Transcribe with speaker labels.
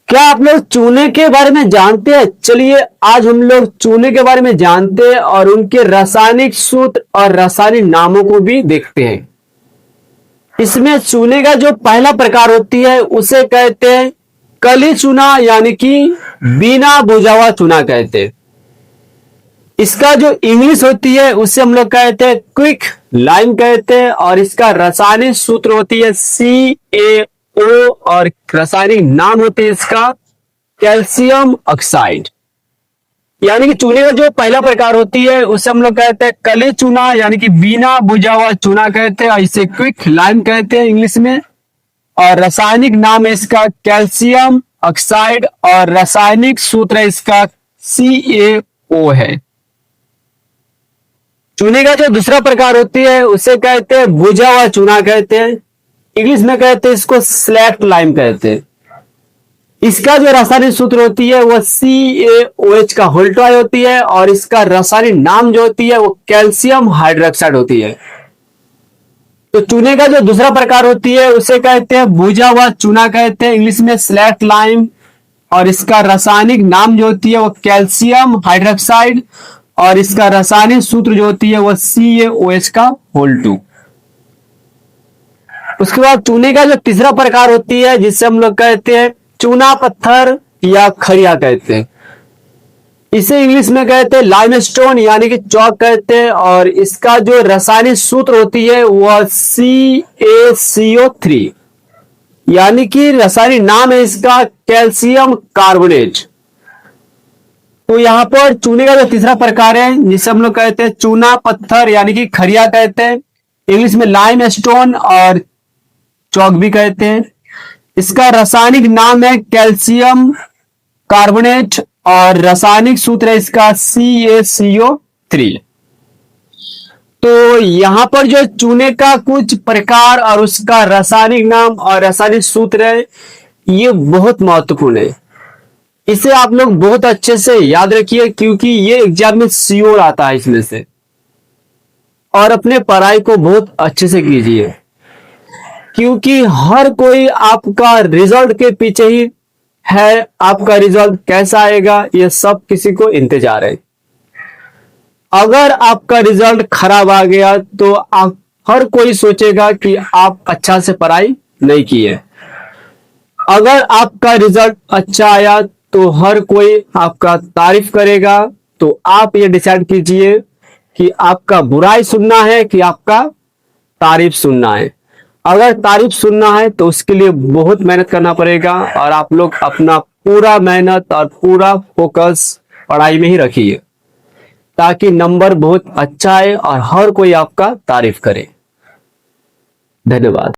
Speaker 1: क्या आप लोग चूने के बारे में जानते हैं? चलिए आज हम लोग चूने के बारे में जानते हैं और उनके रासायनिक सूत्र और रासायनिक नामों को भी देखते हैं। इसमें चूने का जो पहला प्रकार होती है उसे कहते हैं कली चूना, यानी कि बिना बुझा हुआ चूना कहते हैं। इसका जो इंग्लिश होती है उसे हम लोग कहते हैं क्विक लाइम कहते हैं, और इसका रासायनिक सूत्र होती है CaO और रासायनिक नाम होते हैं इसका कैल्शियम ऑक्साइड। यानी कि चूने का जो पहला प्रकार होती है उसे हम लोग कहते हैं कली चूना, यानी कि बिना बुझा हुआ चूना कहते हैं, इसे क्विक लाइम कहते हैं इंग्लिश में। और रासायनिक नाम है इसका कैल्शियम ऑक्साइड और रासायनिक सूत्र इसका CaO है। चूने का जो दूसरा प्रकार होती है उसे कहते हैं बुझा हुआ चूना कहते हैं, इंग्लिश में कहते हैं इसको स्लैक्ट लाइम कहते हैं। इसका जो रासायनिक सूत्र होती है वह CaOH का होल टू आई होती है, और इसका रासायनिक नाम जो होती है वो कैल्शियम हाइड्रोक्साइड होती है। तो चूने का जो दूसरा प्रकार होती है उसे कहते हैं बुझा हुआ चूना कहते हैं, इंग्लिश में स्लैक्ट लाइम, और इसका रासायनिक नाम जो होती है वो कैल्शियम हाइड्रोक्साइड, और इसका रासायनिक सूत्र जो होती है वह CaOH का होल टू। उसके बाद चूने का जो तीसरा प्रकार होती है जिसे हम लोग कहते हैं चूना पत्थर या खरिया कहते हैं, इसे इंग्लिश में कहते हैं लाइमस्टोन यानी कि चौक कहते हैं, और इसका जो रासायनिक सूत्र होती है वह CaCO3, यानी कि रासायनिक नाम है इसका कैल्शियम कार्बोनेट। तो यहां पर चूने का जो तीसरा प्रकार है जिसे हम लोग कहते हैं चूना पत्थर यानी कि खरिया कहते हैं, इंग्लिश में लाइम स्टोन और चौक भी कहते हैं। इसका रासायनिक नाम है कैल्शियम कार्बोनेट और रासायनिक सूत्र है इसका CaCO3। तो यहां पर जो चूने का कुछ प्रकार और उसका रासायनिक नाम और रासायनिक सूत्र है ये बहुत महत्वपूर्ण है। इसे आप लोग बहुत अच्छे से याद रखिए, क्योंकि ये एग्जाम में श्योर आता है इसमें से। और अपने पढ़ाई को बहुत अच्छे से कीजिए, क्योंकि हर कोई आपका रिजल्ट के पीछे ही है। आपका रिजल्ट कैसा आएगा ये सब किसी को इंतजार है। अगर आपका रिजल्ट खराब आ गया तो आप हर कोई सोचेगा कि आप अच्छा से पढ़ाई नहीं किए। अगर आपका रिजल्ट अच्छा आया तो हर कोई आपका तारीफ करेगा। तो आप ये डिसाइड कीजिए कि आपका बुराई सुनना है कि आपका तारीफ सुनना है। अगर तारीफ सुनना है तो उसके लिए बहुत मेहनत करना पड़ेगा, और आप लोग अपना पूरा मेहनत और पूरा फोकस पढ़ाई में ही रखिए, ताकि नंबर बहुत अच्छा आए और हर कोई आपका तारीफ करे। धन्यवाद।